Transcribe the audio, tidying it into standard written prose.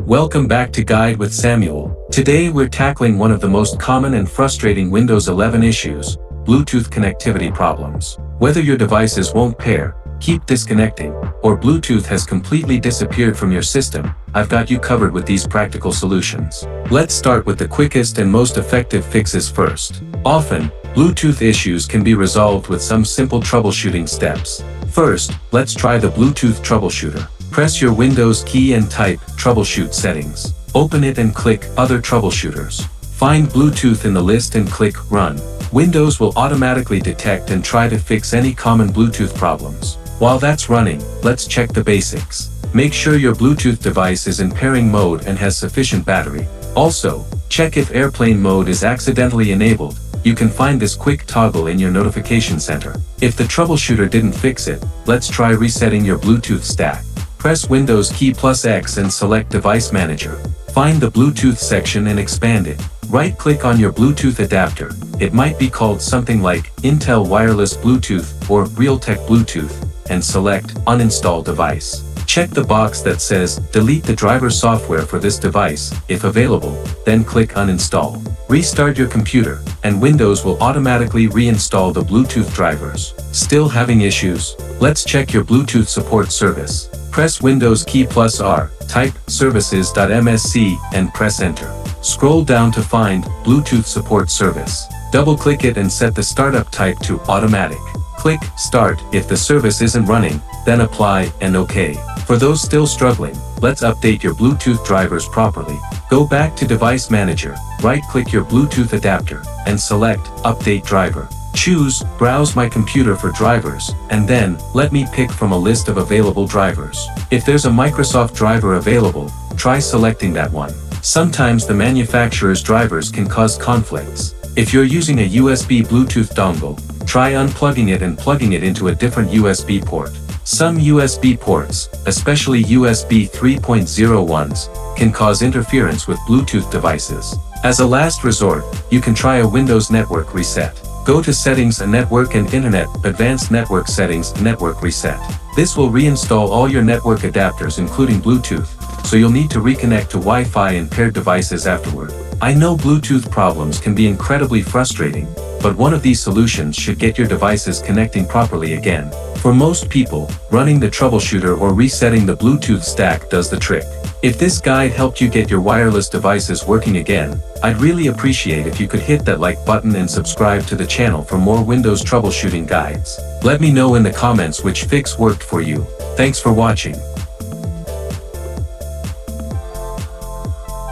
Welcome back to Guide with Samuel. Today we're tackling one of the most common and frustrating Windows 11 issues, Bluetooth connectivity problems. Whether your devices won't pair, keep disconnecting, or Bluetooth has completely disappeared from your system, I've got you covered with these practical solutions. Let's start with the quickest and most effective fixes first. Often, Bluetooth issues can be resolved with some simple troubleshooting steps. First, let's try the Bluetooth Troubleshooter. Press your Windows key and type Troubleshoot Settings. Open it and click Other Troubleshooters. Find Bluetooth in the list and click Run. Windows will automatically detect and try to fix any common Bluetooth problems. While that's running, let's check the basics. Make sure your Bluetooth device is in pairing mode and has sufficient battery. Also, check if airplane mode is accidentally enabled. You can find this quick toggle in your notification center. If the troubleshooter didn't fix it, let's try resetting your Bluetooth stack. Press Windows key plus X and select Device Manager. Find the Bluetooth section and expand it. Right-click on your Bluetooth adapter. It might be called something like Intel Wireless Bluetooth or Realtek Bluetooth, and select Uninstall Device. Check the box that says Delete the driver software for this device, if available, then click Uninstall. Restart your computer, and Windows will automatically reinstall the Bluetooth drivers. Still having issues? Let's check your Bluetooth support service. Press Windows key plus R, type services.msc, and press Enter. Scroll down to find Bluetooth Support Service. Double-click it and set the startup type to Automatic. Click Start if the service isn't running, then Apply and OK. For those still struggling, let's update your Bluetooth drivers properly. Go back to Device Manager, right-click your Bluetooth adapter, and select Update Driver. Choose Browse My Computer for drivers, and then let me pick from a list of available drivers. If there's a Microsoft driver available, try selecting that one. Sometimes the manufacturer's drivers can cause conflicts. If you're using a USB Bluetooth dongle, try unplugging it and plugging it into a different USB port. Some USB ports, especially USB 3.0 ones, can cause interference with Bluetooth devices. As a last resort, you can try a Windows network reset. Go to Settings and Network and Internet, Advanced Network Settings, Network Reset. This will reinstall all your network adapters including Bluetooth, so you'll need to reconnect to Wi-Fi and paired devices afterward. I know Bluetooth problems can be incredibly frustrating, but one of these solutions should get your devices connecting properly again. For most people, running the troubleshooter or resetting the Bluetooth stack does the trick. If this guide helped you get your wireless devices working again, I'd really appreciate if you could hit that like button and subscribe to the channel for more Windows troubleshooting guides. Let me know in the comments which fix worked for you. Thanks for watching.